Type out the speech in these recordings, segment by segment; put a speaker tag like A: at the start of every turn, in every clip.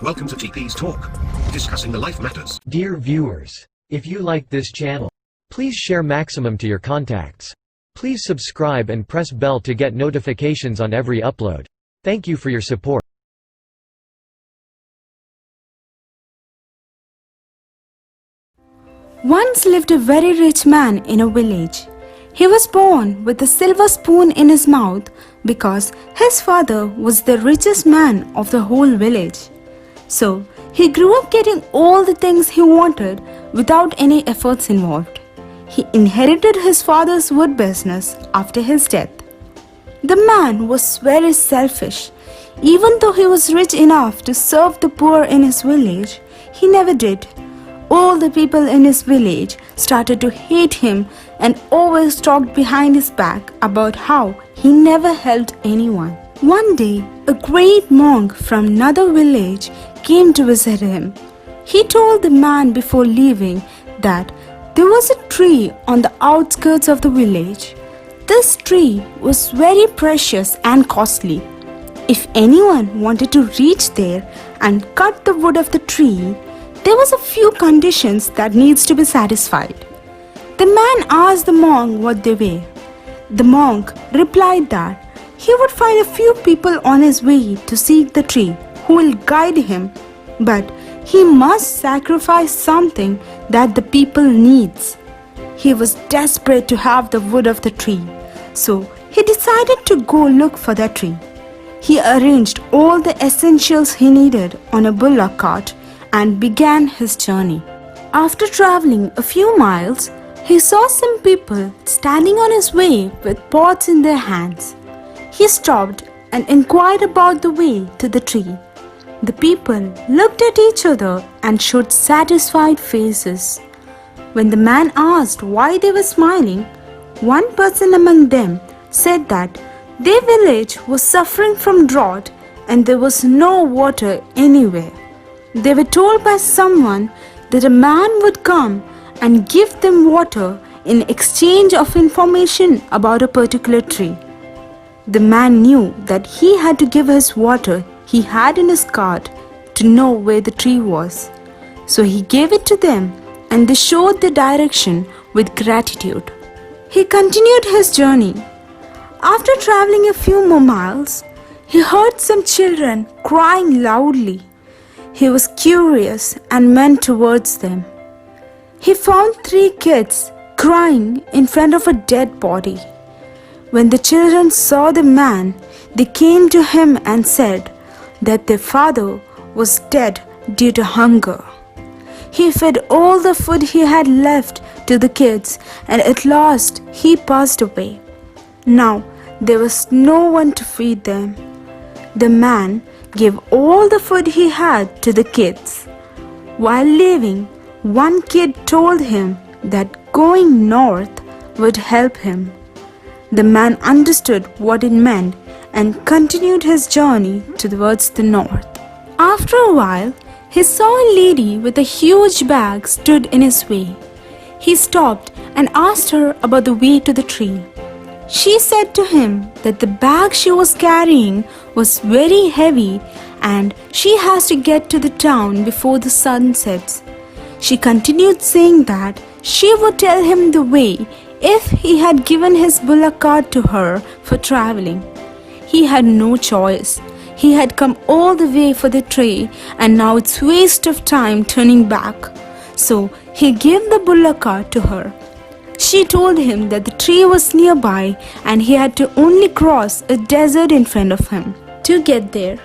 A: Welcome to TP's Talk, discussing the life matters.
B: Dear viewers, if you like this channel, please share maximum to your contacts. Please subscribe and press bell to get notifications on every upload. Thank you for your support.
C: Once lived a very rich man in a village. He was born with a silver spoon in his mouth because his father was the richest man of the whole village. So, he grew up getting all the things he wanted without any efforts involved. He inherited his father's wood business after his death. The man was very selfish. Even though he was rich enough to serve the poor in his village, he never did. All the people in his village started to hate him and always talked behind his back about how he never helped anyone. One day, a great monk from another village came to visit him. He told the man before leaving that there was a tree on the outskirts of the village. This tree was very precious and costly. If anyone wanted to reach there and cut the wood of the tree, there was a few conditions that needs to be satisfied. The man asked the monk what they were. The monk replied that he would find a few people on his way to seek the tree who will guide him, but he must sacrifice something that the people needs. He was desperate to have the wood of the tree, so he decided to go look for that tree. He arranged all the essentials he needed on a bullock cart and began his journey. After traveling a few miles, he saw some people standing on his way with pots in their hands. He stopped and inquired about the way to the tree. The people looked at each other and showed satisfied faces. When the man asked why they were smiling, one person among them said that their village was suffering from drought and there was no water anywhere. They were told by someone that a man would come and give them water in exchange of information about a particular tree. The man knew that he had to give his water he had in his cart to know where the tree was. So he gave it to them and they showed the direction with gratitude. He continued his journey. After traveling a few more miles, he heard some children crying loudly. He was curious and went towards them. He found 3 kids crying in front of a dead body. When the children saw the man, they came to him and said that their father was dead due to hunger. He fed all the food he had left to the kids and at last he passed away. Now there was no one to feed them. The man gave all the food he had to the kids. While leaving, one kid told him that going north would help him. The man understood what it meant and continued his journey towards the north. After a while, he saw a lady with a huge bag stood in his way. He stopped and asked her about the way to the tree. She said to him that the bag she was carrying was very heavy and she has to get to the town before the sun sets. She continued saying that she would tell him the way if he had given his bullock cart to her for traveling. He had no choice. He had come all the way for the tree and now it's waste of time turning back. So he gave the bullock cart to her. She told him that the tree was nearby and he had to only cross a desert in front of him to get there.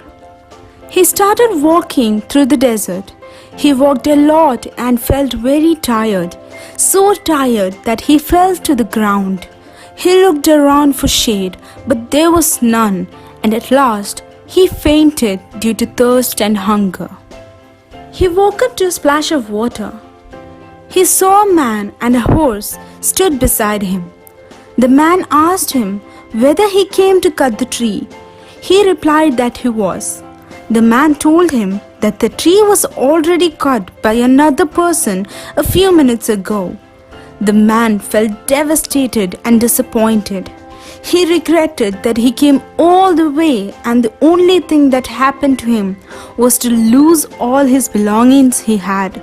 C: He started walking through the desert. He walked a lot and felt very tired, so tired that he fell to the ground. He looked around for shade, but there was none, and at last he fainted due to thirst and hunger. He woke up to a splash of water. He saw a man and a horse stood beside him. The man asked him whether he came to cut the tree. He replied that he was. The man told him that the tree was already cut by another person a few minutes ago. The man felt devastated and disappointed. He regretted that he came all the way and the only thing that happened to him was to lose all his belongings he had.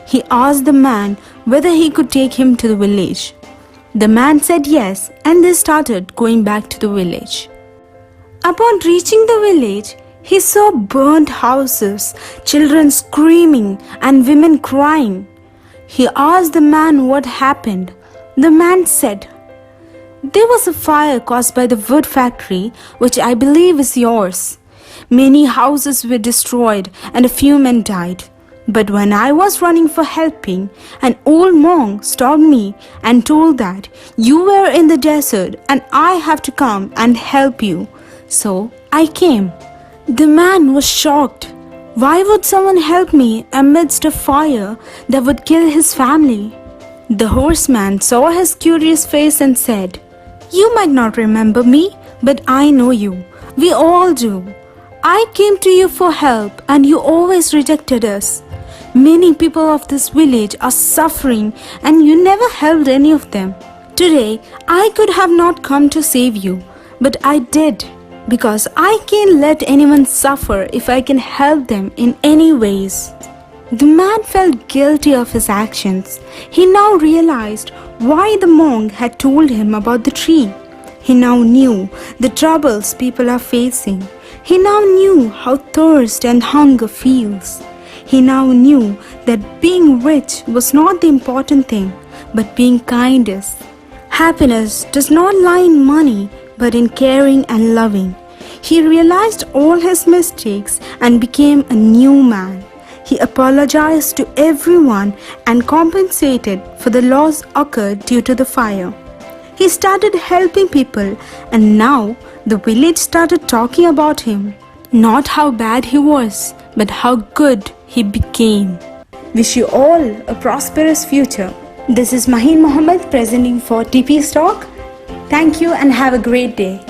C: He asked the man whether he could take him to the village. The man said yes, and they started going back to the village. Upon reaching the village, he saw burnt houses, children screaming, and women crying. He asked the man what happened. The man said, "There was a fire caused by the wood factory, which I believe is yours. Many houses were destroyed and a few men died. But when I was running for helping, an old monk stopped me and told that you were in the desert and I have to come and help you. So I came." The man was shocked. Why would someone help me amidst a fire that would kill his family? The horseman saw his curious face and said, "You might not remember me, but I know you. We all do. I came to you for help and you always rejected us. Many people of this village are suffering and you never helped any of them. Today, I could have not come to save you, but I did, because I can't let anyone suffer if I can help them in any ways." The man felt guilty of his actions. He now realized why the monk had told him about the tree. He now knew the troubles people are facing. He now knew how thirst and hunger feels. He now knew that being rich was not the important thing, but being kind is. Happiness does not lie in money, but in caring and loving. He realized all his mistakes and became a new man. He apologized to everyone and compensated for the loss occurred due to the fire. He started helping people, and now the village started talking about him. Not how bad he was, but how good he became. Wish you all a prosperous future. This is Maheen Mohammed presenting for TP Stock. Thank you and have a great day.